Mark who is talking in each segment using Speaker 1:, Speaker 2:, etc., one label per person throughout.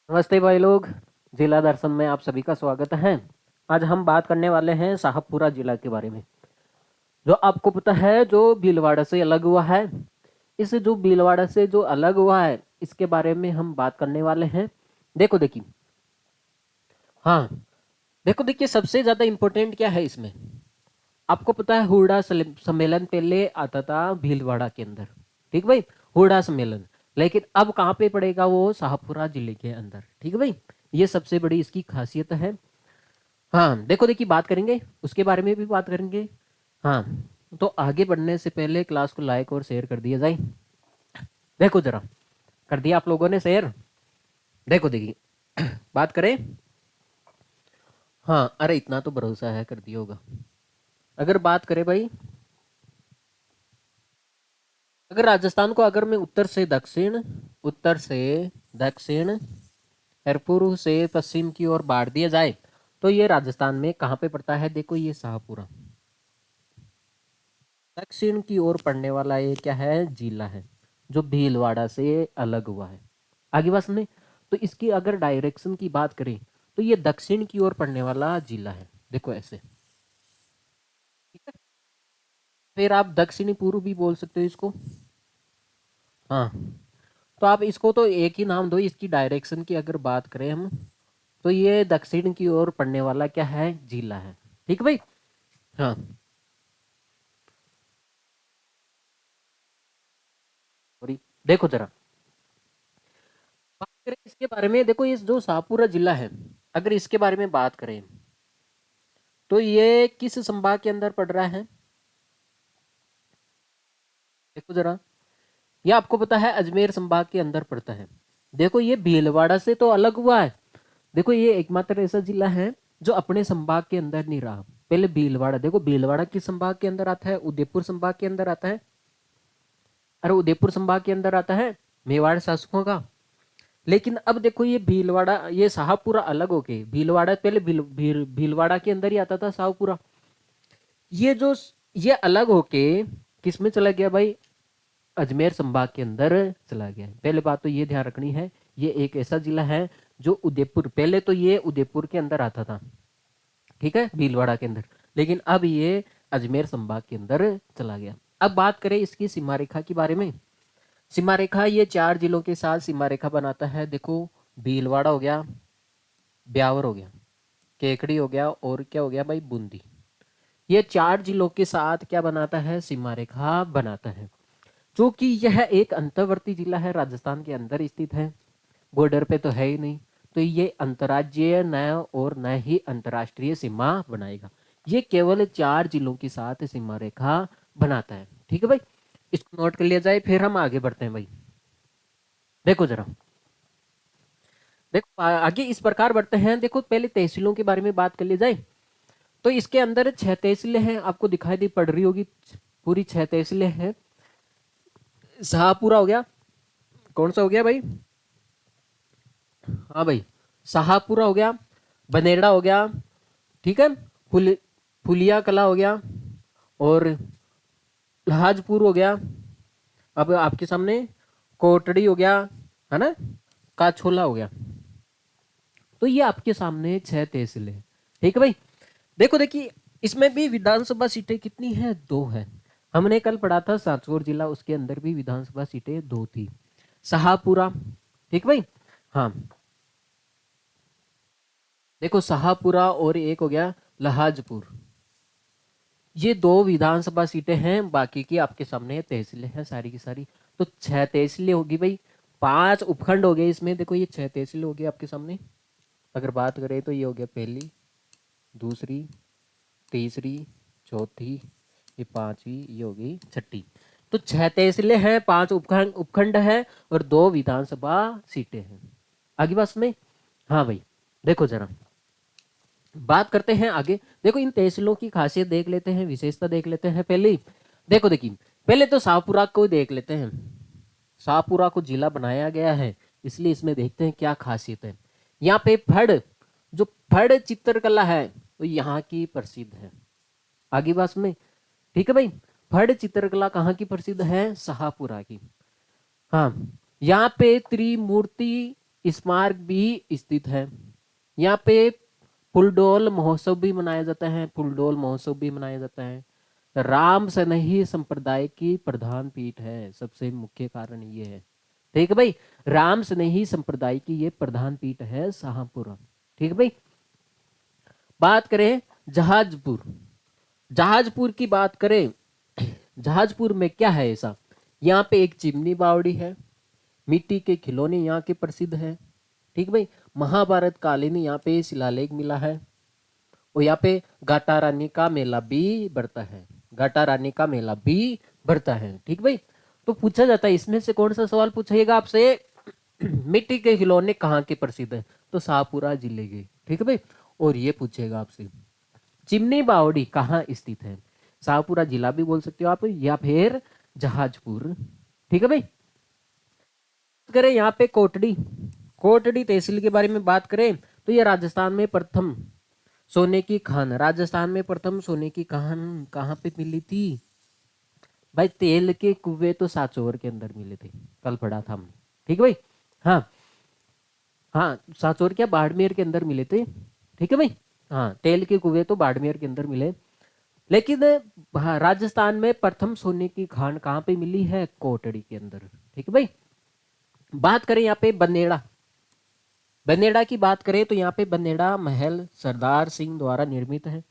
Speaker 1: नमस्ते भाई लोग। जिला दर्शन में आप सभी का स्वागत है। आज हम बात करने वाले हैं शाहपुरा जिला के बारे में। जो आपको पता है, जो भीलवाड़ा से अलग हुआ है। इस जो भीलवाड़ा से जो अलग हुआ है, इसके बारे में हम बात करने वाले हैं। देखो देखिए, हाँ, देखो देखिए, सबसे ज्यादा इम्पोर्टेंट क्या है इसमें। आपको पता है, हुरडा सम्मेलन पहले आता था भीलवाड़ा के अंदर। ठीक भाई, हुरडा सम्मेलन। लेकिन अब कहाँ पे पड़ेगा वो? शाहपुरा जिले के अंदर। ठीक है भाई, ये सबसे बड़ी इसकी खासियत है। हाँ, देखो देखिए, बात करेंगे उसके बारे में भी बात करेंगे। हाँ, तो आगे बढ़ने से पहले क्लास को लाइक और शेयर कर दिया जाए। देखो जरा, कर दिया आप लोगों ने शेयर? देखो देखिए, बात करें। हाँ, अरे इतना तो भरोसा है, कर दिया होगा। अगर बात करें भाई, अगर राजस्थान को अगर मैं उत्तर से दक्षिण और पूर्व से पश्चिम की ओर बांट दिया जाए, तो ये राजस्थान में कहाँ पे पड़ता है? देखो, ये शाहपुरा दक्षिण की ओर पड़ने वाला ये क्या है? जिला है, जो भीलवाड़ा से अलग हुआ है। आगे बात सुने। तो इसकी अगर डायरेक्शन की बात करें, तो ये दक्षिण की ओर पड़ने वाला जिला है। देखो ऐसे, ठीक है। फिर आप दक्षिणी पूर्व भी बोल सकते हो इसको। हाँ, तो आप इसको तो एक ही नाम दो। इसकी डायरेक्शन की अगर बात करें हम, तो ये दक्षिण की ओर पड़ने वाला क्या है? जिला है। ठीक है भाई। हाँ, सॉरी। देखो जरा, बात करें इसके बारे में। देखो, ये जो शाहपुरा जिला है, अगर इसके बारे में बात करें, तो ये किस संभाग के अंदर पड़ रहा है? देखो जरा, ये आपको पता है अजमेर संभाग के अंदर पड़ता है। देखो, ये भीलवाड़ा से तो अलग हुआ है। देखो, ये एकमात्र ऐसा जिला है जो अपने संभाग के अंदर नहीं रहा। पहले भीलवाड़ा, देखो भीलवाड़ा किस संभाग के अंदर आता है? उदयपुर संभाग के अंदर आता है। अरे उदयपुर संभाग के अंदर आता है मेवाड़ शासकों का। लेकिन अब देखो, ये भीलवाड़ा, ये शाहपुरा अलग होके, भीलवाड़ा पहले भीलवाड़ा के अंदर ही आता था शाहपुरा। ये जो ये अलग होके किस में चला गया भाई? अजमेर संभाग के अंदर चला गया है। पहले बात तो ये ध्यान रखनी है, ये एक ऐसा जिला है जो उदयपुर, पहले तो ये उदयपुर के अंदर आता था, ठीक है, भीलवाड़ा के अंदर। लेकिन अब ये अजमेर संभाग के अंदर चला गया। अब बात करें इसकी सीमा रेखा के बारे में। सीमा रेखा ये 4 जिलों के साथ सीमा रेखा बनाता है। देखो, भीलवाड़ा हो गया, ब्यावर हो गया, केकड़ी हो गया, और क्या हो गया भाई? बूंदी। ये 4 जिलों के साथ क्या बनाता है? सीमा रेखा बनाता है। चूंकि यह एक अंतर्वर्ती जिला है, राजस्थान के अंदर स्थित है, बॉर्डर पे तो है ही नहीं, तो ये अंतर्राज्यीय न और न ही अंतर्राष्ट्रीय सीमा बनाएगा। ये केवल 4 जिलों के साथ सीमा रेखा बनाता है। ठीक है भाई, इसको नोट कर लिया जाए। फिर हम आगे बढ़ते हैं भाई। देखो जरा, देखो आगे इस प्रकार बढ़ते हैं। देखो, पहले तहसीलों के बारे में बात कर ली जाए, तो इसके अंदर 6 तहसीलें हैं, आपको दिखाई दी पड़ रही होगी। पूरी 6 तहसीलें हैं। शाहपुरा हो गया, कौन सा हो गया भाई? हाँ भाई, शाहपुरा हो गया, बनेड़ा हो गया, ठीक है, फुलिया कला हो गया, और लहाजपुर हो गया। अब आपके सामने कोटड़ी हो गया, है ना, काछोला हो गया। तो ये आपके सामने 6 तहसील है। ठीक है भाई। देखो देखिए, इसमें भी विधानसभा सीटें कितनी है? 2 है। हमने कल पढ़ा था सांचौर जिला, उसके अंदर भी विधानसभा सीटें 2 थी। शाहपुरा, ठीक भाई। हाँ, देखो शाहपुरा और एक हो गया लहाजपुर, ये 2 विधानसभा सीटें हैं। बाकी की आपके सामने तहसीलें हैं सारी की सारी। तो 6 तहसीलें होगी भाई, 5 उपखंड हो गए इसमें। देखो, ये 6 तहसीलें हो गई आपके सामने। अगर बात करें तो ये हो गया पहली, दूसरी, तीसरी, चौथी, ये पांचवी, ये हो गई छठी। तो 6 तहसीलें हैं, 5 उपखंड उपखंड है, और 2 विधानसभा सीटें हैं। आगे बात में। हाँ भाई, देखो जरा, बात करते हैं आगे। देखो, इन तहसीलों की खासियत देख लेते हैं, विशेषता देख लेते हैं पहले। देखो देखिए, पहले तो शाहपुरा को देख लेते हैं। शाहपुरा को जिला बनाया गया है, इसलिए इसमें देखते हैं क्या खासियत है। यहाँ पे जो फड़ चित्रकला है, वो यहाँ की प्रसिद्ध है। आगे बात में, ठीक है भाई। फड़ चित्रकला कहाँ की प्रसिद्ध है? शाहपुरा की। हाँ, यहाँ पे त्रिमूर्ति स्मारक भी स्थित है। यहाँ पे फुलडोल महोत्सव भी मनाया जाता है, फुलडोल महोत्सव भी मनाया जाता है। राम सनही संप्रदाय की प्रधान पीठ है, सबसे मुख्य कारण ये है। ठीक है भाई, राम सनही संप्रदाय की ये प्रधान पीठ है शाहपुरा। ठीक है भाई। बात करें जहाजपुर, जहाजपुर की बात करें, जहाजपुर में क्या है ऐसा? यहाँ पे एक चिमनी बावड़ी है, मिट्टी के खिलौने यहाँ के प्रसिद्ध है। ठीक भाई, महाभारत कालीन यहाँ पे शिलालेख मिला है। और यहाँ पे गाटा रानी का मेला भी बढ़ता है, गाटा रानी का मेला भी बढ़ता है। ठीक भाई, तो पूछा जाता है इसमें से कौन सा सवाल पूछेगा आपसे, मिट्टी के खिलौने कहाँ के प्रसिद्ध है? तो शाहपुरा जिले के। ठीक है भाई, और ये पूछेगा आपसे चिमनी बावड़ी कहाँ स्थित है? शाहपुरा जिला भी बोल सकते हो आप, या फिर जहाजपुर। ठीक है भाई। करें यहाँ पे कोटड़ी, कोटड़ी तहसील के बारे में बात करें तो ये राजस्थान में प्रथम सोने की खान, राजस्थान में प्रथम सोने की खान कहाँ पे मिली थी भाई? तेल के कुएं तो सांचौर के अंदर मिले थे, कल पढ़ा था हमने। ठीक है भाई। हाँ हाँ, सांचौर क्या, बाड़मेर के अंदर मिले थे। ठीक है भाई। हाँ, तेल के कुएं तो बाड़मेर के अंदर मिले, लेकिन हाँ, राजस्थान में प्रथम सोने की खान कहाँ पे मिली है? कोटड़ी के अंदर। ठीक है भाई। बात करें यहाँ पे बनेड़ा, बनेड़ा की बात करें तो यहाँ पे बनेड़ा महल सरदार सिंह द्वारा निर्मित है।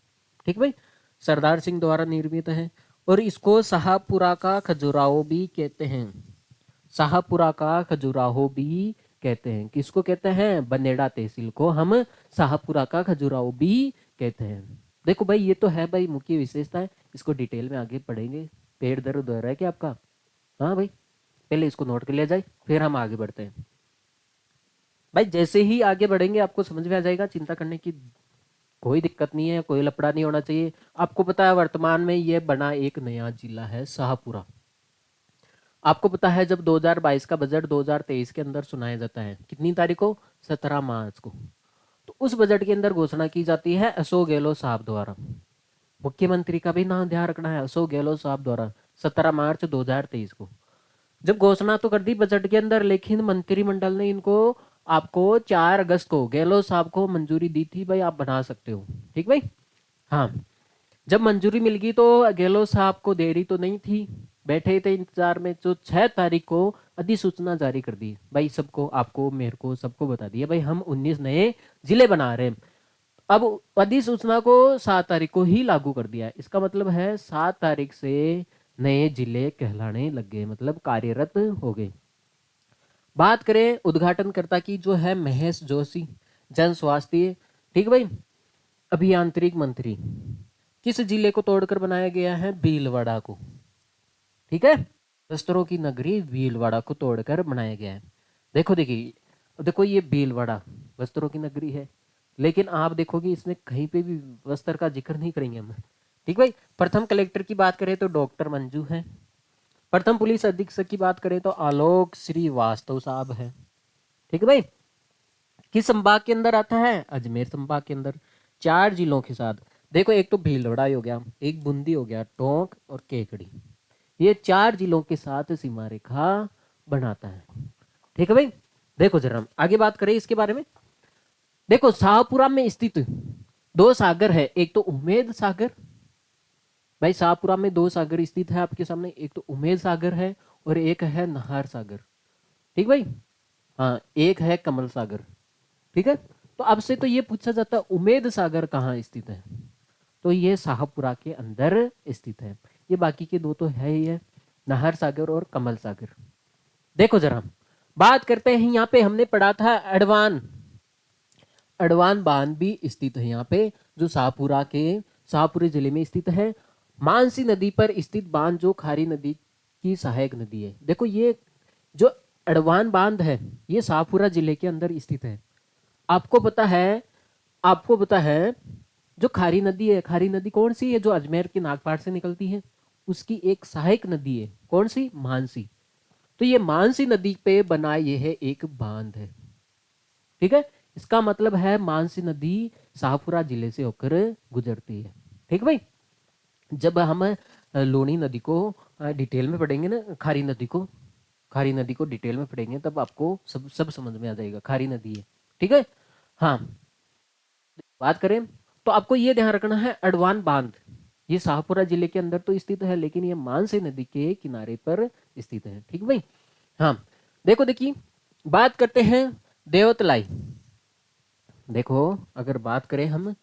Speaker 1: ठीक भाई, सरदार सिंह द्वारा निर्मित है। और इसको शाहपुरा का खजुराहो भी कहते हैं, शाहपुरा का खजुराहो भी कहते हैं। किसको कहते हैं? बनेड़ा तहसील को हम शाहपुरा का खजुराहो भी कहते हैं। देखो भाई, ये तो है भाई मुख्य विशेषता है, इसको डिटेल में आगे पढ़ेंगे। पेट दर्द हो रहा है क्या आपका? हाँ भाई, पहले इसको नोट कर लिया जाए, फिर हम आगे बढ़ते हैं। भाई जैसे ही आगे बढ़ेंगे आपको समझ में आ जाएगा, चिंता करने की कोई दिक्कत नहीं है, कोई लफड़ा नहीं होना चाहिए। आपको पता है वर्तमान में ये बना एक नया जिला है शाहपुरा। आपको पता है जब 2022 का बजट 2023 के अंदर सुनाया जाता है, कितनी तारीख को? 17 मार्च को। तो उस बजट के अंदर घोषणा की जाती है अशोक गहलोत साहब द्वारा, मुख्यमंत्री का भी नाम ध्यान रखना है, अशोक गहलोत साहब द्वारा 17 मार्च 2023 को। जब घोषणा तो कर दी बजट के अंदर, लेकिन मंत्रिमंडल ने इनको आपको 4 अगस्त को गहलोत साहब को मंजूरी दी थी, भाई आप बना सकते हो। ठीक भाई। हाँ, जब मंजूरी मिल गई तो गहलोत साहब को देरी तो नहीं थी, बैठे थे इंतजार में। जो 6 तारीख को अधिसूचना जारी कर दी भाई, सबको, आपको, मेरे को, सबको बता दिया भाई हम 19 नए जिले बना रहे हैं। अब अधिसूचना को 7 तारीख को ही लागू कर दिया है, इसका मतलब है 7 तारीख से नए जिले कहलाने लग गए, मतलब कार्यरत हो गए। बात करें उद्घाटनकर्ता की, जो है महेश जोशी, जन स्वास्थ्य, ठीक भाई, अभियांत्रिक मंत्री। किस जिले को तोड़कर बनाया गया है? भीलवाड़ा को। ठीक है, वस्त्रों की नगरी भीलवाड़ा को तोड़कर बनाया गया है। देखो देखिए, देखो ये भीलवाड़ा वस्त्रों की नगरी है, लेकिन आप देखोगे इसमें कहीं पे भी वस्त्र का जिक्र नहीं करेंगे हम। ठीक भाई। प्रथम कलेक्टर की बात करें तो डॉक्टर मंजू है। प्रथम पुलिस अधीक्षक की बात करें तो आलोक श्रीवास्तव साहब है। ठीक है भाई। किस संभाग के अंदर आता है? अजमेर संभाग के अंदर। 4 जिलों के साथ, देखो एक तो भीलवाड़ा हो गया, एक बूंदी हो गया, टोंक और केकड़ी, ये 4 जिलों के साथ सीमा रेखा बनाता है। ठीक है भाई। देखो जरा हम आगे बात करें इसके बारे में। देखो शाहपुरा में स्थित 2 सागर है, एक तो उम्मेद सागर, भाई शाहपुरा में 2 सागर स्थित है आपके सामने, एक तो उम्मेद सागर है और एक है नाहर सागर। ठीक भाई। हाँ, एक है कमल सागर। ठीक है। तो अब से तो ये पूछा जाता है उम्मेद सागर कहाँ स्थित है, तो ये शाहपुरा के अंदर स्थित है। ये बाकी के 2 तो है ही है, नाहर सागर और कमल सागर। देखो जरा हम बात करते हैं, यहाँ पे हमने पढ़ा था अडवान, अडवान बांध भी स्थित है यहाँ पे, जो शाहपुरा के, शाहपुरी जिले में स्थित है। मानसी नदी पर स्थित बांध जो खारी नदी की सहायक नदी है। देखो ये जो अडवान बांध है ये शाहपुरा जिले के अंदर स्थित है। आपको पता है, आपको पता है जो खारी नदी है, खारी नदी कौन सी है? जो अजमेर के नागपाट से निकलती है, उसकी एक सहायक नदी है, कौन सी? मानसी। तो ये मानसी नदी पे बना ये है एक बांध है। ठीक है, इसका मतलब है मानसी नदी शाहपुरा जिले से होकर गुजरती है। ठीक भाई। जब हम लूनी नदी को डिटेल में पढ़ेंगे ना, खारी नदी को, खारी नदी को डिटेल में पढ़ेंगे तब आपको सब सब समझ में आ जाएगा, खारी नदी है, ठीक है। हाँ, बात करें तो आपको ये ध्यान रखना है, अडवान बांध ये शाहपुरा जिले के अंदर तो स्थित है, लेकिन ये मानसी नदी के किनारे पर स्थित है, ठीक भाई। हाँ, देखो देखिए, बात करते हैं देवतलाई। देखो अगर बात करें हम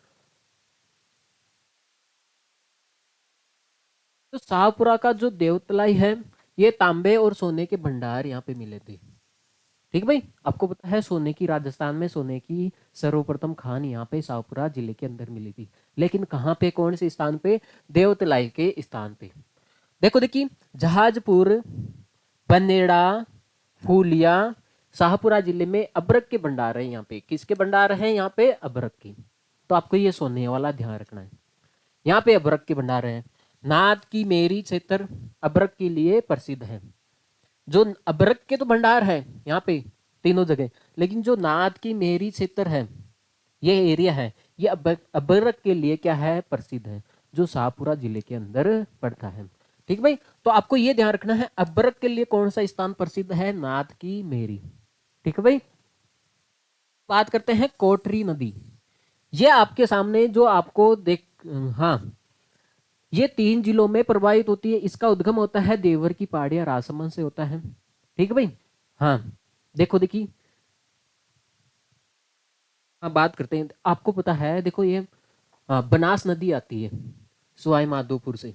Speaker 1: तो शाहपुरा का जो देवतलाई है, ये तांबे और सोने के भंडार यहाँ पे मिले थे, ठीक भाई। आपको पता है सोने की, राजस्थान में सोने की सर्वप्रथम खान यहाँ पे शाहपुरा जिले के अंदर मिली थी, लेकिन कहाँ पे, कौन से स्थान पे, देवतलाई के स्थान पे। देखो देखिए, जहाजपुर, बनेड़ा, फूलिया, शाहपुरा जिले में अबरक के भंडार है। यहाँ पे किसके भंडार है, यहाँ पे अबरक की। तो आपको ये सोने वाला ध्यान रखना है, यहाँ पे अबरक के भंडार है। नाथ की मेरी क्षेत्र अबरक के लिए प्रसिद्ध है। जो अबरक के तो भंडार है यहाँ पे तीनों जगह, लेकिन जो नाथ की मेरी क्षेत्र है, ये एरिया है, ये अबरक के लिए क्या है, प्रसिद्ध है, जो शाहपुरा जिले के अंदर पड़ता है, ठीक भाई। तो आपको ये ध्यान रखना है, अबरक के लिए कौन सा स्थान प्रसिद्ध है, नाथ की मेरी, ठीक है भाई। बात करते हैं कोटरी नदी, ये आपके सामने जो आपको देख, हाँ, ये 3 जिलों में प्रवाहित होती है। इसका उद्गम होता है देवर की पहाड़ियां राजसमंद से होता है, ठीक है भाई। हाँ, देखो देखिए, हाँ बात करते हैं, आपको पता है, देखो ये बनास नदी आती है सवाई माधोपुर से,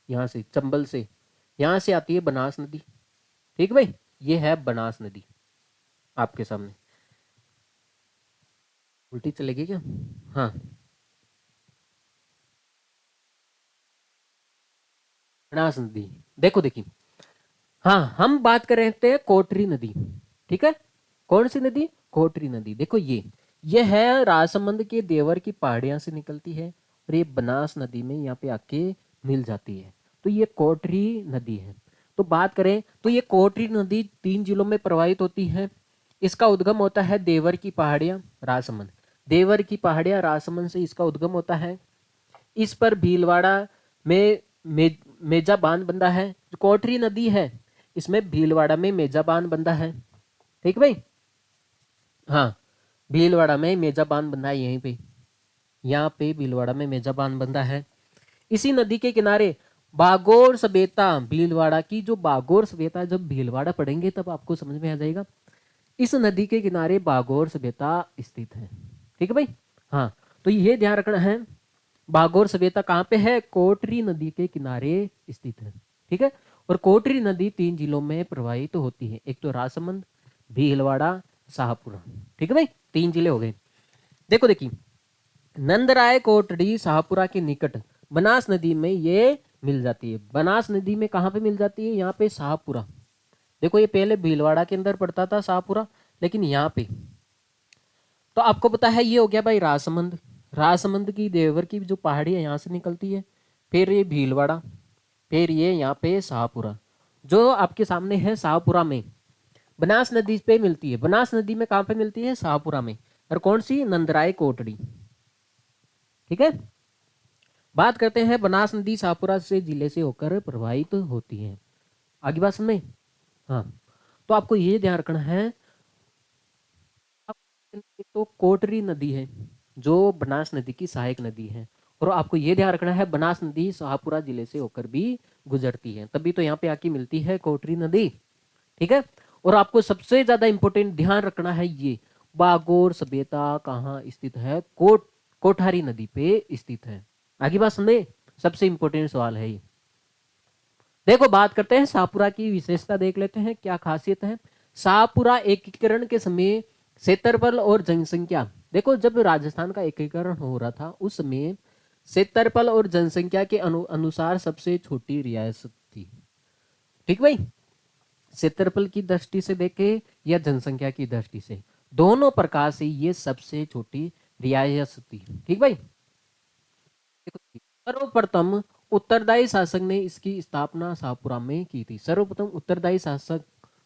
Speaker 1: यहाँ से चंबल से, यहाँ से आती है बनास नदी, ठीक है भाई। ये है बनास नदी आपके सामने, उल्टी चलेगी क्या, हाँ, बनास नदी। देखो देखिए, हाँ हम बात कर रहे थे कोटरी नदी, ठीक है। कौन सी नदी, कोटरी नदी। देखो ये है राजसमंद के देवर की पहाड़ियां से निकलती है, और ये बनास नदी में यहाँ पे आके मिल जाती है, तो ये कोटरी नदी है। तो बात करें तो ये कोटरी नदी 3 जिलों में प्रवाहित होती है। इसका उद्गम होता है देवर की पहाड़ियां राजसमंद, देवर की पहाड़ियां राजसमंद से इसका उद्गम होता है। इस पर भीलवाड़ा में मेजा बांध बंधा है। जो कोटरी नदी है, इसमें भीलवाड़ा में मेजा बांध बंधा है, ठीक भाई। हाँ, भीलवाड़ा में मेजा बांध बंधा है, यहीं पे, यहाँ पे भीलवाड़ा में मेजा बांध बंधा है। इसी नदी के किनारे बागोर सभ्यता, भीलवाड़ा की जो बागोर सभ्यता, जब भीलवाड़ा पढ़ेंगे तब आपको समझ में आ जाएगा। इस नदी के किनारे बागोर सभ्यता स्थित है, ठीक है भाई। हाँ, तो ये ध्यान रखना है, बागोर सभ्यता कहाँ पे है, कोटरी नदी के किनारे स्थित है, ठीक है। और कोटरी नदी 3 जिलों में प्रवाहित होती है, एक तो राजसमंद, भीलवाड़ा, शाहपुरा, ठीक है भाई, 3 जिले हो गए। देखो देखिए, नंदराय कोटड़ी शाहपुरा के निकट बनास नदी में ये मिल जाती है। बनास नदी में कहाँ पे मिल जाती है, यहाँ पे शाहपुरा। देखो ये पहले भीलवाड़ा के अंदर पड़ता था शाहपुरा, लेकिन यहाँ पे, तो आपको पता है ये हो गया भाई राजसमंद, राजसमंद की देवर की जो पहाड़ी है यहाँ से निकलती है, फिर ये भीलवाड़ा, फिर ये यहाँ पे शाहपुरा, जो आपके सामने है शाहपुरा में बनास नदी पे मिलती है। बनास नदी में कहाँ पे मिलती है, शाहपुरा में, और कौन सी, नंदराय कोटड़ी, ठीक है। बात करते हैं बनास नदी शाहपुरा से जिले से होकर प्रवाहित होती है, आगे बात समझ में। हाँ, तो आपको ये ध्यान रखना है, तो कोटरी नदी है जो बनास नदी की सहायक नदी है, और आपको ये ध्यान रखना है बनास नदी शाहपुरा जिले से होकर भी गुजरती है, तभी तो यहाँ पे आके मिलती है कोटरी नदी, ठीक है। और आपको सबसे ज्यादा इंपॉर्टेंट ध्यान रखना है, ये बागोर सभ्यता कहाँ स्थित है, कोठारी नदी पे स्थित है। आगे बात समझे, सबसे इंपॉर्टेंट सवाल है ये। देखो बात करते हैं शाहपुरा की विशेषता, देख लेते हैं क्या खासियत है। शाहपुरा एकीकरण के समय क्षेत्रफल और जनसंख्या, देखो जब राजस्थान का एकीकरण हो रहा था उस समय क्षेत्रफल और जनसंख्या के अनुसार सबसे छोटी रियासत थी, ठीक भाई। क्षेत्रफल की दृष्टि से देखे या जनसंख्या की दृष्टि से, दोनों प्रकार से ये सबसे छोटी रियासत थी, ठीक भाई। सर्वप्रथम उत्तरदायी शासक ने इसकी स्थापना शाहपुरा में की थी। सर्वप्रथम उत्तरदायी शासक,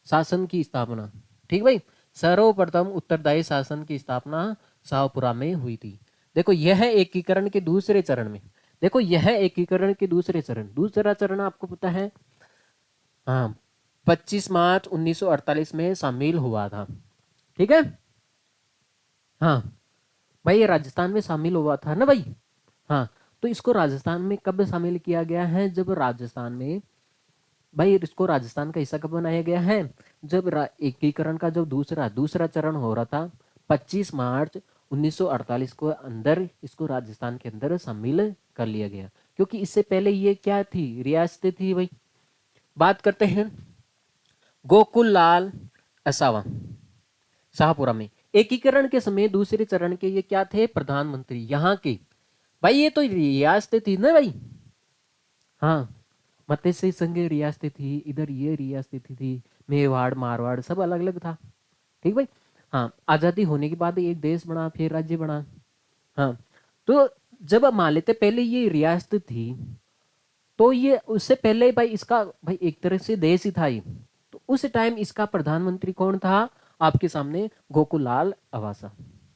Speaker 1: शासन की स्थापना, ठीक भाई, सर्वप्रथम उत्तरदायी शासन की स्थापना शाहपुरा में हुई थी। देखो यह एकीकरण के दूसरे चरण में, देखो यह एकीकरण के दूसरे चरण, दूसरा चरण आपको पता है, हाँ, 25 मार्च 1948 में शामिल हुआ था। ठीक है। हाँ भाई, ये राजस्थान में शामिल हुआ था ना भाई। हाँ, तो इसको राजस्थान में कब शामिल किया गया है? जब राजस्थान में, भाई इसको राजस्थान का हिस्सा कब बनाया गया है? जब एकीकरण का जो दूसरा दूसरा चरण हो रहा था, 25 मार्च 1948 को अंदर इसको राजस्थान के अंदर शामिल कर लिया गया। क्योंकि इससे पहले ये क्या थी? रियासतें थी भाई। बात करते हैं गोकुल लाल असावा शाहपुरा में। एकीकरण के समय दूसरे चरण के ये क्या थे? प्रधानमंत्री यहाँ के। भाई ये तो रियासतें थी ना भाई। हाँ, मत्स्य संघ रियासतें थी, इधर ये रियासतें थी, मेवाड़ मारवाड़ सब अलग अलग था। ठीक भाई। हाँ, आजादी होने के बाद एक देश बना, फिर राज्य बना। हाँ, तो जब मान लेते पहले ये रियासत थी, तो ये उससे पहले भाई इसका भाई एक तरह से देश ही था ये। तो उस टाइम इसका प्रधानमंत्री कौन था? आपके सामने गोकुलाल अवासा।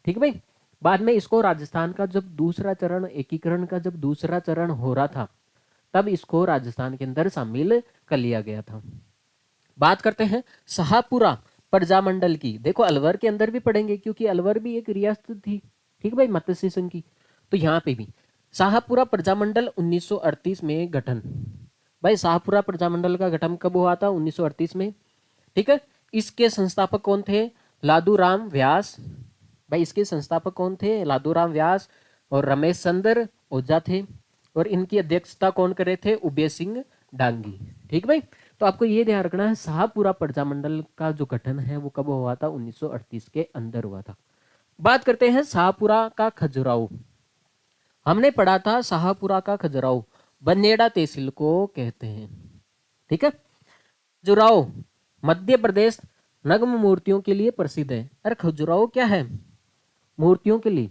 Speaker 1: ठीक है भाई। बाद में इसको राजस्थान का जब दूसरा चरण, एकीकरण का जब दूसरा चरण हो रहा था, तब इसको राजस्थान के अंदर शामिल कर लिया गया था। बात करते हैं शाहपुरा प्रजामंडल की। देखो अलवर के अंदर भी पढ़ेंगे, क्योंकि अलवर भी एक रियासत थी। ठीक है भाई, मत्स्य संघ की। तो यहाँ पे भी शाहपुरा प्रजामंडल 1938 में गठन। भाई शाहपुरा प्रजामंडल का गठन कब हुआ था? 1938 में। ठीक है। इसके संस्थापक कौन थे? लादूराम व्यास। भाई इसके संस्थापक कौन थे? लादूराम व्यास और रमेश चंद्र ओझा थे। और इनकी अध्यक्षता कौन करे थे? उदय सिंह डांगी। ठीक भाई। तो आपको ये ध्यान रखना है, शाहपुरा प्रजामंडल का जो गठन है वो कब हुआ था? 1938 के अंदर हुआ था। बात करते हैं शाहपुरा का खजुराहो। हमने पढ़ा था शाहपुरा का खजुराहो बनेड़ा तहसील को कहते हैं। ठीक है। खजुराहो मध्य प्रदेश नग्न मूर्तियों के लिए प्रसिद्ध है। अरे खजुराहो क्या है? मूर्तियों के लिए,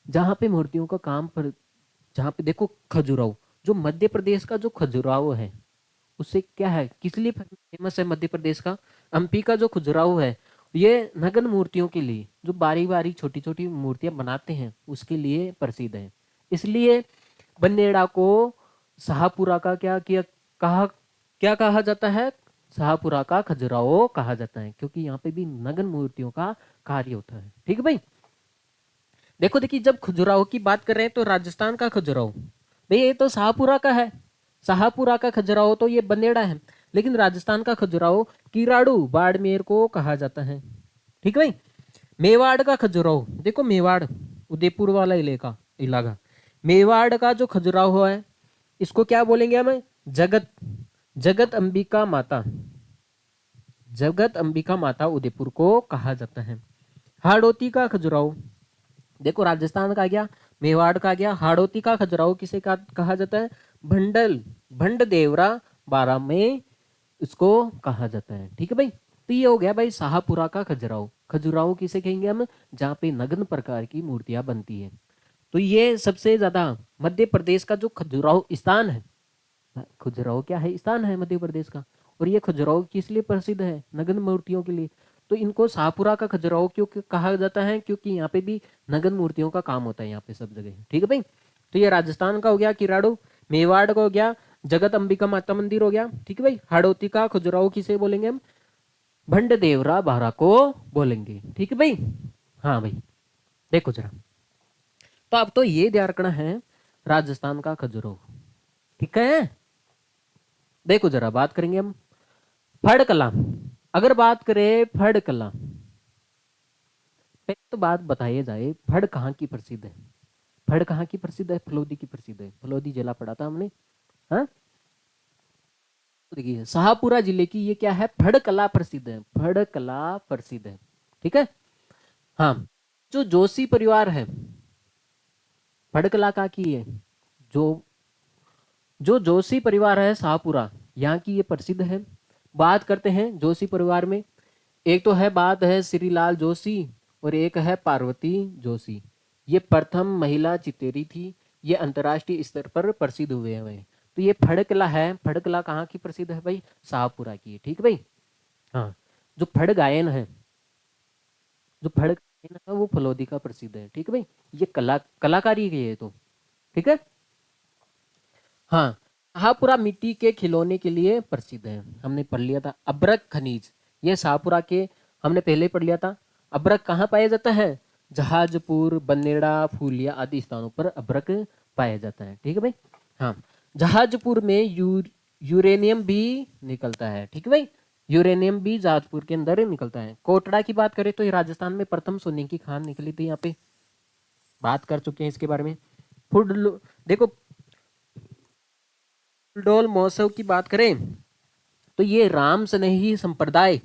Speaker 1: जहां पे मूर्तियों का काम पर, जहां पे देखो खजुराहो, जो मध्य प्रदेश का जो खजुराहो है, उससे क्या है, किस लिए फेमस है मध्य प्रदेश का? एमपी का जो खजुराहो है, ये नग्न मूर्तियों के लिए, जो बारी बारी छोटी छोटी मूर्तियां बनाते हैं उसके लिए प्रसिद्ध है। इसलिए बनेड़ा को शाहपुरा का क्या कहा जाता है? शाहपुरा का खजुराहो कहा जाता है, क्योंकि यहाँ पे भी नग्न मूर्तियों का कार्य होता है। ठीक है भाई। देखो देखिए, जब खजुराहो की बात कर रहे हैं तो राजस्थान का खजुराहो, भाई ये तो शाहपुरा का है। शाहपुरा का खजुराहो तो ये बनेड़ा है, लेकिन राजस्थान का खजुराहो किराड़ू बाड़मेर को कहा जाता है। ठीक है भाई। मेवाड़ का खजुराहो, देखो मेवाड़ उदयपुर वाला इलाका, मेवाड़ का जो खजुराहो है, इसको क्या बोलेंगे हम? जगत जगत अंबिका माता, जगत अंबिका माता उदयपुर को कहा जाता है। हाड़ौती का खजुराहो, देखो राजस्थान का गया, मेवाड़ का गया, हाड़ौती का खजुराहो किसे कहा जाता है? भंडल भंड देवरा बारा में इसको कहा जाता है। ठीक है भाई। तो ये हो गया भाई शाहपुरा का खजुराहो। खजुराहो किसे कहेंगे हम? जहाँ पे नग्न प्रकार की मूर्तियां बनती है। तो ये सबसे ज्यादा मध्य प्रदेश का जो खजुराहो स्थान है, खजुराहो क्या है? स्थान है मध्य प्रदेश का। और ये खजुराहो किस लिए प्रसिद्ध है? नग्न मूर्तियों के लिए। तो इनको शाहपुरा का खजुराहो क्यों कहा जाता है? क्योंकि यहाँ पे भी नग्न मूर्तियों का काम होता है यहाँ पे सब जगह। ठीक है भाई। तो ये राजस्थान का हो गया किराड़ू, मेवाड़ का हो गया जगत अंबिका माता मंदिर हो गया। ठीक है भाई। हाड़ौती का खजुराहो किसे बोलेंगे हम? भंड देवरा बारा को बोलेंगे। ठीक है भाई। हाँ भाई, देखो जरा, तो अब तो ये ध्यान रखना है राजस्थान का खजुराहो। ठीक है। देखो जरा, बात करेंगे हम फड़ कला। अगर बात करें फड़ कला, पहले तो बात बताई जाए फड़ कहाँ की प्रसिद्ध है। फड़ कहाँ की प्रसिद्ध है? फलोदी की प्रसिद्ध है। फलोदी जिला पढ़ा था हमने। हाँ, तो देखिए शाहपुरा जिले की ये क्या है? फड़ कला प्रसिद्ध है। फड़ कला प्रसिद्ध है। ठीक है। हाँ, जो जोशी परिवार है, फड़ कला का की है, जो जो जोशी परिवार है शाहपुरा, यहाँ की ये प्रसिद्ध है। बात करते हैं जोशी परिवार में, एक तो है बात है श्रीलाल जोशी और एक है पार्वती जोशी। ये प्रथम महिला चितेरी थी। ये अंतर्राष्ट्रीय स्तर पर प्रसिद्ध हुए हैं। तो ये फड़कला है, फड़कला कहाँ की प्रसिद्ध है भाई? शाहपुरा की। ठीक है भाई। हाँ, जो फड़ गायन है, जो फड़ गायन है वो फलोदी का प्रसिद्ध है। ठीक है भाई। ये कलाकारी की है तो। ठीक है। हाँ, शाहपुरा मिट्टी के खिलौने के लिए प्रसिद्ध है, हमने पढ़ लिया था। अब्रक खनिज, ये शाहपुरा के हमने पहले पढ़ लिया था। अब्रक कहाँ पाया जाता है? जहाजपुर, बनेड़ा, फूलिया आदि स्थानों पर अब्रक पाया जाता है। ठीक है भाई। हाँ, जहाजपुर में यूरेनियम भी निकलता है। ठीक है भाई, यूरेनियम भी जहाजपुर के अंदर निकलता है। कोटड़ा की बात करें तो ये राजस्थान में प्रथम सोने की खान निकली थी, यहाँ पे बात कर चुके हैं इसके बारे में। फूड, देखो फूलडोल महोत्सव की बात करें तो ये राम स्नेही संप्रदाय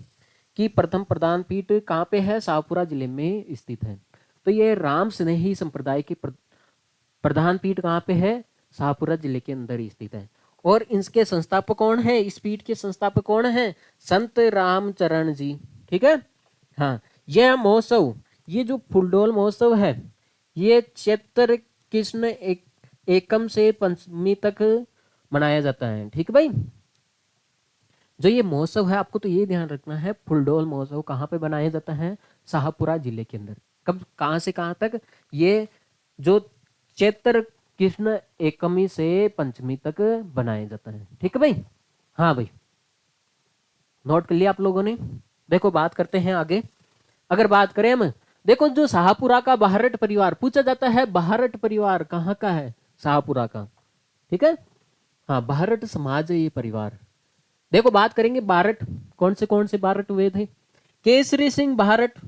Speaker 1: की प्रथम प्रधान पीठ कहाँ पे है? शाहपुरा जिले में स्थित है। तो ये राम स्नेही संप्रदाय की प्रधान पीठ कहाँ पे है? शाहपुरा जिले के अंदर ही स्थित है। और इसके संस्थापक कौन है? इस पीठ के संस्थापक कौन है? संत रामचरण जी। ठीक है। हाँ, यह महोत्सव, ये जो फूलडोल महोत्सव है, ये चैत्र कृष्ण एकम से पंचमी तक मनाया जाता है। ठीक है भाई। जो ये महोत्सव है, आपको तो ये ध्यान रखना है, फुलडोल महोत्सव कहाँ पे बनाया जाता है? शाहपुरा जिले के अंदर। कब, कहाँ से कहाँ तक? ये जो चैत्र कृष्ण एकमी से पंचमी तक बनाया जाता है। ठीक है भाई। हाँ भाई, नोट कर लिया आप लोगों ने। देखो बात करते हैं आगे। अगर बात करें हम, देखो जो शाहपुरा का बाहरट परिवार पूछा जाता है, बाहरट परिवार कहाँ का है? शाहपुरा का। ठीक है। हाँ, बाहरट समाज है ये परिवार। देखो बात करेंगे बारट, कौन से बारट हुए थे? केसरी सिंह बारट,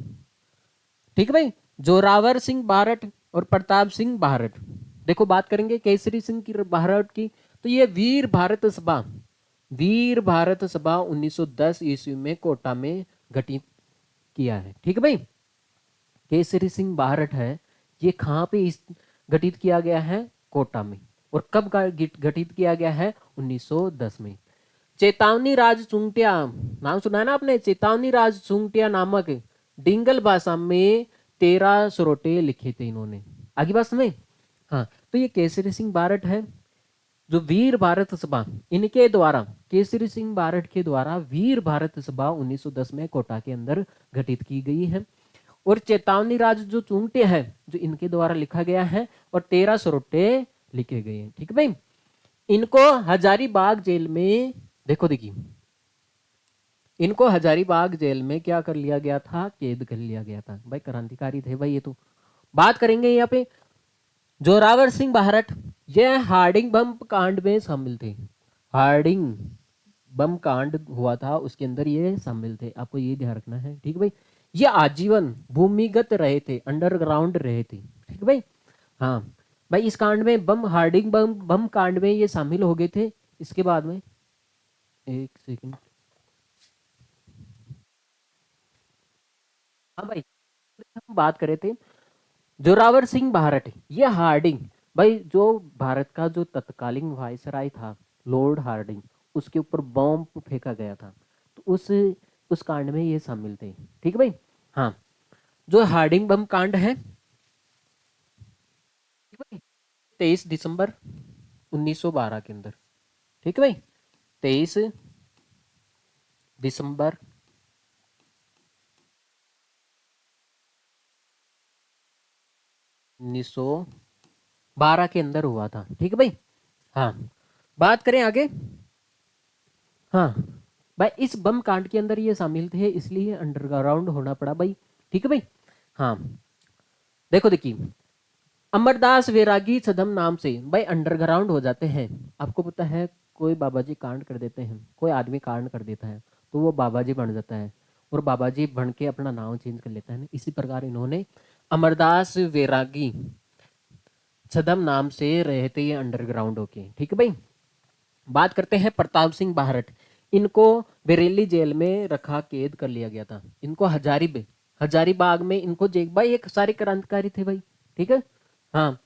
Speaker 1: ठीक है भाई, जोरावर सिंह बारट और प्रताप सिंह बारट। देखो बात करेंगे केसरी सिंह की बारट की, तो ये वीर भारत सभा, वीर भारत सभा 1910 ईस्वी में कोटा में गठित किया है। ठीक है भाई। केसरी सिंह बारट है, ये कहाँ पे गठित किया गया है? कोटा में। और कब गठित किया गया है? 1910 में। चेतावनी राज चुंटिया, नाम सुना है ना आपने? चेतावनी राज चुंटिया नामक डिंगल भाषा में 13 सरोटे लिखे थे इन्होंने। आगे बात समझ। हाँ, तो ये केसरी सिंह बारट है, जो वीर भारत सभा, इनके द्वारा, केसरी सिंह बारट के द्वारा वीर भारत सभा 1910 में कोटा के अंदर गठित की गई है। और चेतावनी राज जो चुंटे हैं, जो इनके द्वारा लिखा गया है, और 13 सरोटे लिखे गए हैं। ठीक है भाई। इनको हजारीबाग जेल में, देखो देखिए, इनको हजारीबाग जेल में क्या कर लिया गया था? कैद कर लिया गया था। भाई क्रांतिकारी थे भाई ये तो। बात करेंगे यहाँ पे जोरावर सिंह बारट, यह हार्डिंग बम कांड में शामिल थे। हार्डिंग बम कांड हुआ था, उसके अंदर ये शामिल थे, आपको ये ध्यान रखना है। ठीक है भाई। ये आजीवन भूमिगत रहे थे, अंडरग्राउंड रहे थे। ठीक है भाई। हाँ भाई, इस कांड में बम, हार्डिंग बम कांड में ये शामिल हो गए थे। इसके बाद में, एक सेकंड, हाँ भाई, हम बात करे थे जोरावर सिंह बारट, ये हार्डिंग, भाई जो भारत का जो तत्कालीन वायसराय था, लॉर्ड हार्डिंग, उसके ऊपर बॉम्ब फेंका गया था, तो उस कांड में ये शामिल थे। ठीक है भाई। हाँ, जो हार्डिंग बम कांड है, 23 दिसंबर 1912 के अंदर। ठीक है भाई, 23 दिसंबर 1912 के अंदर हुआ था। ठीक है भाई। हाँ, बात करें आगे। हाँ भाई, इस बम कांड के अंदर ये शामिल थे, इसलिए अंडरग्राउंड होना पड़ा भाई। ठीक है भाई। हाँ, देखो देखिए, अमरदास वैरागी छदम नाम से भाई अंडरग्राउंड हो जाते हैं। आपको पता है, कोई बाबा जी कांड कर देते हैं, कोई आदमी कांड कर देता है, तो वो बाबा जी बन जाता है, और बाबा जी बन के अपना नाम चेंज कर लेता है ना। इसी प्रकार इन्होंने अमरदास वैरागी छदम नाम से रहे थे ये अंडरग्राउंड होके। ठीक है भाई। बात करते हैं प्रताप सिंह बारट, इनको बरेली जेल में रखा, कैद कर लिया गया था। इनको हजारीबाग में इनको जेल, भाई एक सारे क्रांतिकारी थे भाई। ठीक है। हाँ,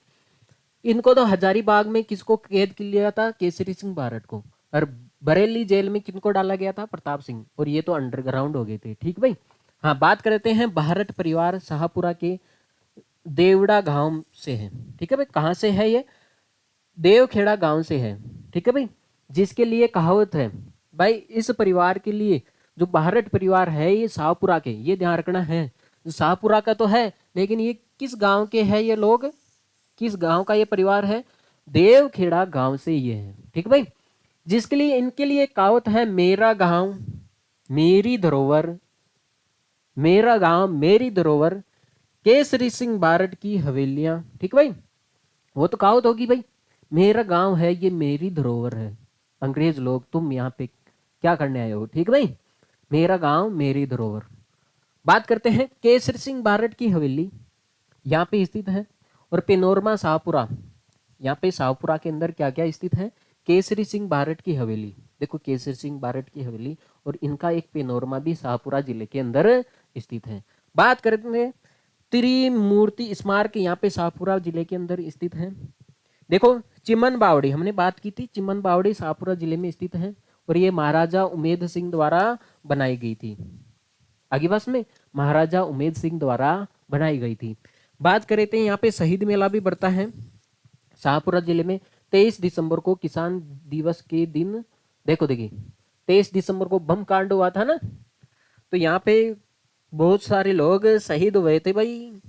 Speaker 1: इनको तो हजारीबाग में किसको कैद कर लिया था? केसरी सिंह बारट को। और बरेली जेल में किनको डाला गया था? प्रताप सिंह। और ये तो अंडरग्राउंड हो गए थे। ठीक भाई। हाँ, बात करते हैं बारट परिवार शाहपुरा के देवड़ा गांव से है। ठीक है भाई, कहाँ से है ये? देवखेड़ा गांव से है। ठीक है भाई, जिसके लिए कहावत है भाई, इस परिवार के लिए, जो बाहरट परिवार है ये शाहपुरा के, ये ध्यान रखना है, जो शाहपुरा का तो है, लेकिन ये किस गांव के है? ये लोग किस गांव का ये परिवार है? देवखेड़ा गांव से ये है। ठीक है भाई। जिसके लिए इनके लिए कहावत है, मेरा गांव मेरी धरोहर, मेरा गांव मेरी धरोहर, केसरी सिंह बारट की हवेलियां। ठीक भाई, वो तो कहावत होगी भाई, मेरा गांव है ये मेरी धरोहर है, अंग्रेज लोग तुम यहाँ पे क्या करने आए हो। ठीक भाई, मेरा गांव मेरी धरोहर। बात करते हैं केसरी सिंह बारट की हवेली, यहाँ पे स्थित है। और पेनोरमा शाहपुरा, यहाँ पे शाहपुरा के अंदर क्या क्या स्थित है, केसरी सिंह बारट की हवेली। देखो केसरी सिंह बारट की हवेली और इनका एक पेनोरमा भी शाहपुरा जिले के अंदर स्थित है। बात करते हैं त्रिमूर्ति स्मारक, यहाँ पे शाहपुरा जिले के अंदर स्थित है। देखो चिमन बावड़ी, हमने बात की थी, चिमन बावड़ी शाहपुरा जिले में स्थित है और ये महाराजा उमेद सिंह द्वारा बनाई गई थी। आगे बस में महाराजा उमेद सिंह द्वारा बनाई गई थी। बात करें तो यहाँ पे शहीद मेला भी बढ़ता है शाहपुरा जिले में। 23 दिसंबर को किसान दिवस के दिन, देखो देखिए 23 दिसंबर को बम कांड हुआ था ना, तो यहाँ पे बहुत सारे लोग शहीद हुए थे भाई।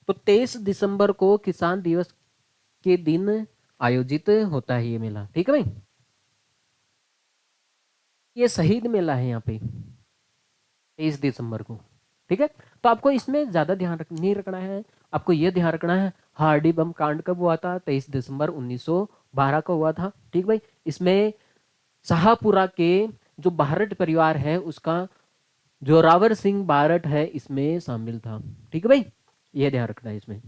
Speaker 1: तो 23 दिसंबर को किसान दिवस के दिन आयोजित होता है ये मेला। ठीक है भाई, ये शहीद मेला है यहाँ पे 23 दिसंबर को। ठीक है, तो आपको इसमें ज्यादा ध्यान नहीं रखना है, आपको यह ध्यान रखना है हार्डी बम कांड कब हुआ था, 23 दिसंबर 1912 को हुआ था। ठीक भाई, इसमें शाहपुरा के जो बारट परिवार है उसका जोरावर सिंह बारट है इसमें शामिल था। ठीक है भाई, यह ध्यान रखना है इसमें।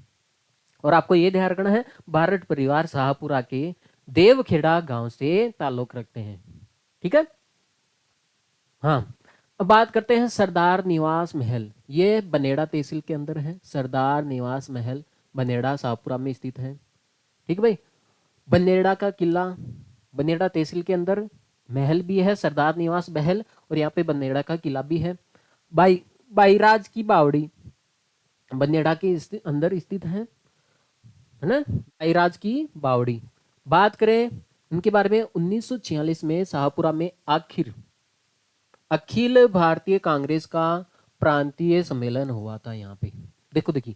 Speaker 1: और आपको यह ध्यान रखना है बारट परिवार शाहपुरा के देवखेड़ा गांव से ताल्लुक रखते हैं। ठीक है, हाँ। अब बात करते हैं सरदार निवास महल, ये बनेड़ा तहसील के अंदर है। सरदार निवास महल बनेड़ा शाहपुरा में स्थित है। ठीक है भाई, बनेड़ा का किला बनेड़ा तहसील के अंदर, महल भी है सरदार निवास महल, और यहाँ पे बनेड़ा का किला भी है। बाईराज की बावड़ी बनेड़ा के अंदर स्थित है ना, बाईराज की बावड़ी। बात करें इनके बारे में, 1946 में शाहपुरा में अखिल भारतीय कांग्रेस का प्रांतीय सम्मेलन हुआ था यहाँ पे। देखो देखिए,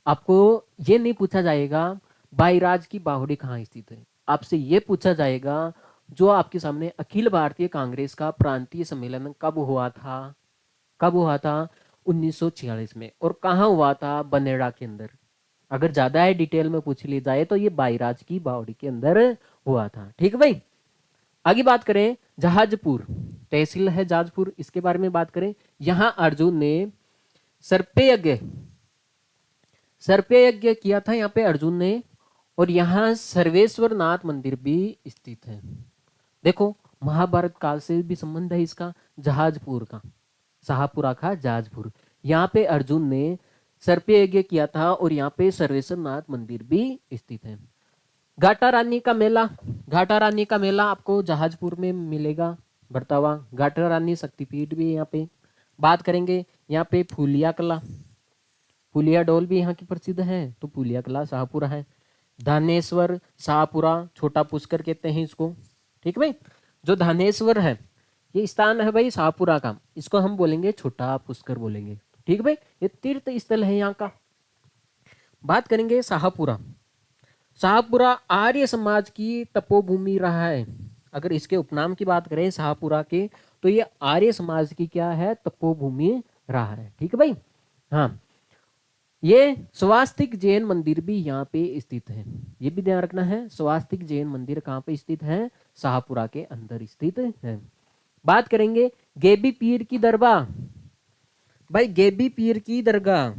Speaker 1: आपको ये नहीं पूछा जाएगा बाईराज की बावड़ी कहाँ स्थित है, आपसे ये पूछा जाएगा जो आपके सामने अखिल भारतीय कांग्रेस का प्रांतीय सम्मेलन कब हुआ था, कब हुआ था 1946 में, और कहाँ हुआ था, बनेड़ा के अंदर। अगर ज्यादा है डिटेल में पूछ ली जाए तो ये बाईराज की बावड़ी के अंदर हुआ था। ठीक है भाई, आगे बात करें जहाजपुर तहसील है जाजपुर, इसके बारे में बात करें। यहां अर्जुन ने सर्पयज्ञ सर्पयज्ञ किया था यहाँ पे अर्जुन ने, और यहाँ सर्वेश्वर नाथ मंदिर भी स्थित है। देखो महाभारत काल से भी संबंध है इसका, जहाजपुर का, शाहपुरा का जहाजपुर। यहाँ पे अर्जुन ने सर्पयज्ञ किया था और यहाँ पे सर्वेश्वर नाथ मंदिर भी स्थित है। घाटा रानी का मेला, घाटा रानी का मेला आपको जहाजपुर में मिलेगा बढ़ता हुआ। घाटा रानी शक्तिपीठ भी है यहाँ पे। बात करेंगे यहाँ पे फूलिया कला, फूलिया डोल भी यहाँ की प्रसिद्ध है, तो फूलिया कला शाहपुरा है। धानेश्वर शाहपुरा, छोटा पुष्कर कहते हैं इसको। ठीक भाई, जो धानेश्वर है ये स्थान है भाई शाहपुरा का, इसको हम बोलेंगे छोटा पुष्कर बोलेंगे। ठीक भाई, ये तीर्थ स्थल है यहाँ का। बात करेंगे शाहपुरा, शाहपुरा आर्य समाज की तपोभूमि रहा है। अगर इसके उपनाम की बात करें शाहपुरा के, तो ये आर्य समाज की क्या है, तपोभूमि रहा है। ठीक है भाई, हाँ। ये स्वास्तिक जैन मंदिर भी यहाँ पे स्थित है, ये भी ध्यान रखना है। स्वास्तिक जैन मंदिर कहाँ पे स्थित है, शाहपुरा के अंदर स्थित है। बात करेंगे गेबी पीर की दरगाह, भाई गेबी पीर की दरगाह,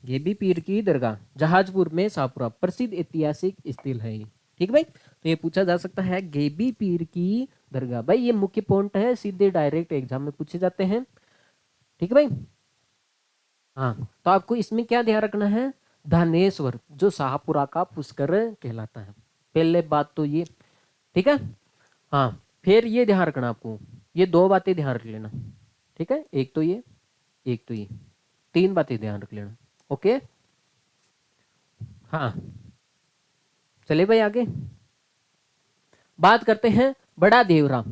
Speaker 1: गेबी पीर की दरगाह जहाजपुर में शाहपुरा प्रसिद्ध ऐतिहासिक स्थल है। ठीक भाई, तो ये पूछा जा सकता है गेबी पीर की दरगाह, भाई ये मुख्य पॉइंट है, सीधे डायरेक्ट एग्जाम में पूछे जाते हैं। ठीक है भाई, हाँ। तो आपको इसमें क्या ध्यान रखना है, धानेश्वर जो शाहपुरा का पुष्कर कहलाता है, पहले बात तो ये। ठीक है, हाँ। फिर ये ध्यान रखना आपको, ये दो बातें ध्यान रख लेना। ठीक है, एक तो ये, एक तो ये, तीन बातें ध्यान रख लेना। ओके, हाँ। चले भाई आगे बात करते हैं बड़ा देवरा।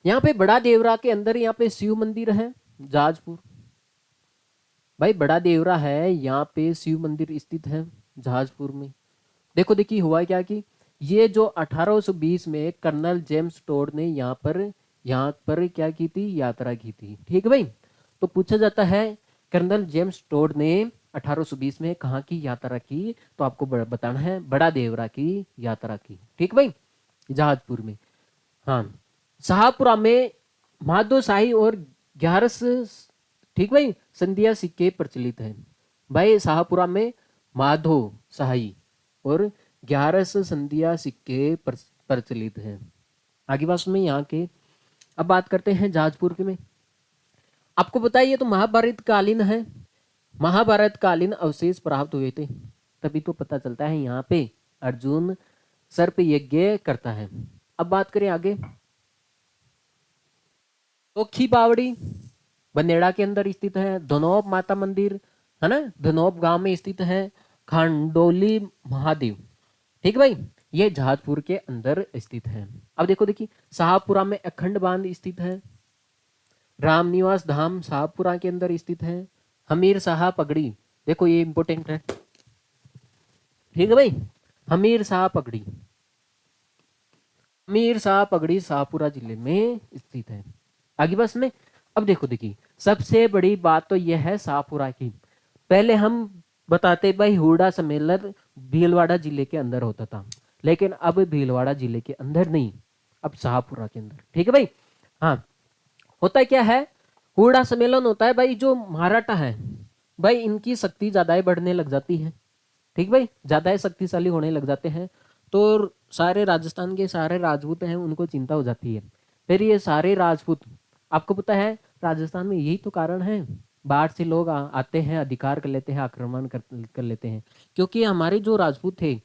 Speaker 1: यहाँ पे बड़ा देवरा के अंदर यहाँ पे शिव मंदिर है जाजपुर, भाई बड़ा देवरा है यहाँ पे शिव मंदिर स्थित है जहाजपुर में। देखो देखिए हुआ क्या कि ये जो 1820 में कर्नल जेम्स टोड ने यहाँ पर क्या की थी, यात्रा की थी। ठीक है भाई। तो पूछा जाता है कर्नल जेम्स टोड ने 1820 में कहाँ की यात्रा की, तो आपको बताना है बड़ा देवरा की यात्रा की। ठीक भाई, जहाजपुर में। हाँ, शाहपुरा में माधो शाही और 11, ठीक भाई, संधिया सिक्के प्रचलित हैं। भाई शाहपुरा में माधो शाही और 11 संधिया सिक्के प्रचलित हैं। आगे बात में यहाँ के। अब बात करते हैं जहाजपुर के में। आपको पता है ये तो महाभारत कालीन है, महाभारत कालीन अवशेष प्राप्त हुए थे, तभी तो पता चलता है यहाँ पे अर्जुन सर्प यज्ञ करता है। अब बात करें आगे। ओखी बावड़ी बनेड़ा के अंदर स्थित है। धनौब माता मंदिर है ना, धनौब गांव में स्थित है। खांडोली महादेव, ठीक है भाई, ये जहाजपुर के अंदर स्थित है। अब देखो, देखिए शाहपुरा में अखंड बांध स्थित है। रामनिवास धाम शाहपुरा के अंदर स्थित है। हमीर शाह पगड़ी, देखो ये इंपोर्टेंट है, ठीक है भाई, हमीर शाह पगड़ी, हमीर शाह पगड़ी शाहपुरा जिले में स्थित है। आगे बस में। अब देखो, देखिए सबसे बड़ी बात तो यह है शाहपुरा की। पहले हम बताते भाई हुड़ा सम्मेलन भीलवाड़ा जिले के अंदर होता था, लेकिन अब भीलवाड़ा जिले के अंदर नहीं, अब शाहपुरा के अंदर। ठीक है भाई। हाँ, होता क्या है, हुड़ा सम्मेलन होता है भाई, जो मराठा है भाई इनकी शक्ति ज्यादा बढ़ने लग जाती है। ठीक भाई, ज्यादा शक्तिशाली होने लग जाते हैं, तो सारे राजस्थान के सारे राजपूत हैं उनको चिंता हो जाती है। फिर ये सारे राजपूत, आपको पता है राजस्थान में यही तो कारण है, बाहर से लोग आते हैं, अधिकार कर लेते हैं, आक्रमण कर लेते हैं, क्योंकि हमारे जो राजपूत थे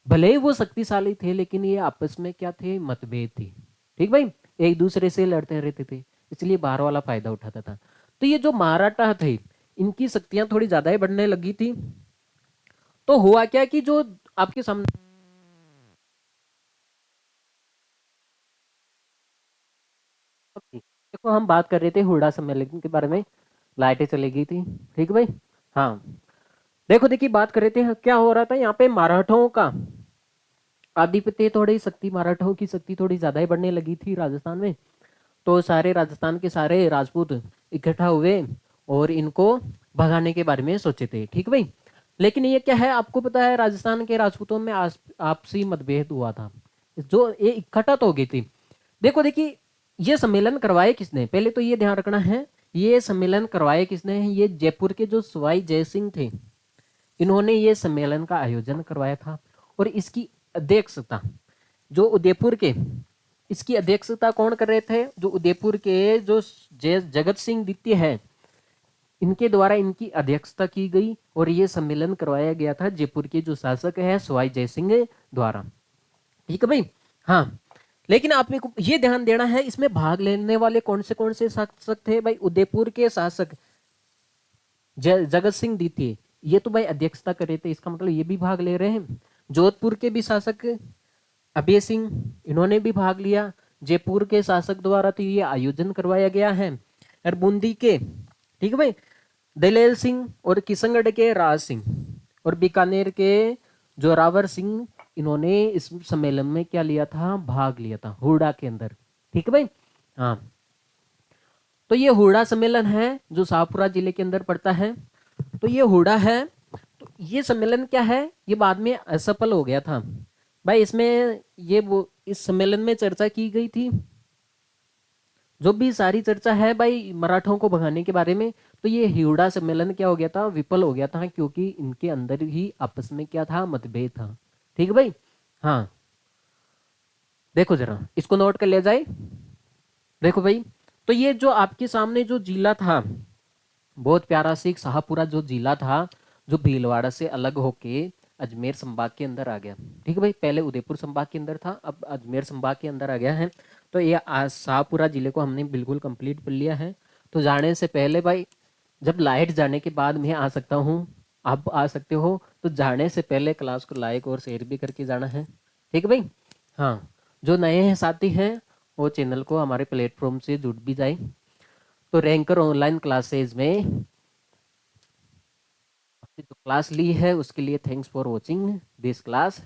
Speaker 1: भले ही वो शक्तिशाली थे, लेकिन ये आपस में क्या थे, मतभेद थे। ठीक भाई, एक दूसरे से लड़ते रहते थे, इसलिए बाहर वाला फायदा उठाता था। तो ये जो मराठा थे इनकी शक्तियां थोड़ी ज्यादा ही बढ़ने लगी थी। तो हुआ क्या कि जो आपके सामने, देखो हम बात कर रहे थे हुड़ा सम्मेलन के बारे में, लाइटें चली गई थी। ठीक है भाई। हाँ, देखो देखिए बात कर रहे थे क्या हो रहा था यहाँ पे, मराठों का आधिपत्य, थोड़ी शक्ति, मराठों की शक्ति थोड़ी ज्यादा ही बढ़ने लगी थी राजस्थान में। तो सारे राजस्थान के सारे राजपूत इकट्ठा हुए और इनको भगाने के बारे में सोचे थे। ठीक भाई। लेकिन ये क्या है, आपको पता है राजस्थान के राजपूतों में आपसी मतभेद हुआ था, जो ये इकट्ठा तो हो गई थी। देखो देखिए, ये सम्मेलन करवाए किसने, पहले तो ये ध्यान रखना है, ये सम्मेलन करवाए किसने, ये जयपुर के जो सवाई जयसिंह थे, इन्होंने ये सम्मेलन का आयोजन करवाया था। और इसकी अध्यक्षता जो उदयपुर के, इसकी अध्यक्षता कौन कर रहे थे, जो उदयपुर के जो जगत सिंह द्वितीय है, इनके द्वारा इनकी अध्यक्षता की गई और ये सम्मेलन करवाया गया था जयपुर के जो शासक है सवाई जयसिंह द्वारा। ठीक है भाई। हाँ, लेकिन आप मेरे को ये ध्यान देना है, इसमें भाग लेने वाले कौन से शासक थे भाई, उदयपुर के शासक जगत सिंह द्वितीय, ये तो भाई अध्यक्षता कर रहे थे, इसका मतलब ये भी भाग ले रहे हैं। जोधपुर के भी शासक अभय सिंह, इन्होंने भी भाग लिया, जयपुर के शासक द्वारा तो ये आयोजन करवाया गया है। और बूंदी के, ठीक है भाई, दलेल सिंह और किशनगढ़ के राज सिंह और बीकानेर के जोरावर सिंह, इन्होंने इस सम्मेलन में क्या लिया था, भाग लिया था हुड़ा के अंदर। ठीक है भाई। हाँ, तो ये हुड़ा सम्मेलन है जो शाहपुरा जिले के अंदर पड़ता है। तो ये हुड़ा है, तो ये सम्मेलन क्या है, ये बाद में असफल हो गया था भाई। इसमें ये वो इस सम्मेलन में चर्चा की गई थी, जो भी सारी चर्चा है भाई मराठों को भगाने के बारे में, तो ये हिवड़ा सम्मेलन क्या हो गया था, विफल हो गया था, क्योंकि इनके अंदर ही आपस में क्या था, मतभेद था। ठीक है भाई। हाँ, देखो जरा इसको नोट कर लिया जाए। देखो भाई, तो ये जो आपके सामने जो जिला था, बहुत प्यारा सी शाहपुरा जो जिला था, जो भीलवाड़ा से अलग होके अजमेर संभाग के अंदर आ गया। ठीक है भाई, पहले उदयपुर संभाग के अंदर था, अब अजमेर संभाग के अंदर आ गया है। तो ये शाहपुरा जिले को हमने बिल्कुल कंप्लीट कर लिया है। तो जाने से पहले भाई, जब लाइट जाने के बाद मैं आ सकता हूँ, आप आ सकते हो, तो जाने से पहले क्लास को लाइक और शेयर भी करके जाना है। ठीक है भाई। हाँ, जो नए हैं साथी हैं वो चैनल को हमारे प्लेटफॉर्म से जुड़ भी जाए। तो रैंकर ऑनलाइन क्लासेज में जो क्लास ली है उसके लिए thanks for watching this class.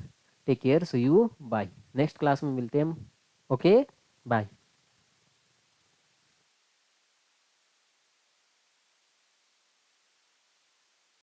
Speaker 1: Take care, see you, bye. Next class में मिलते हैं हम। Okay, bye.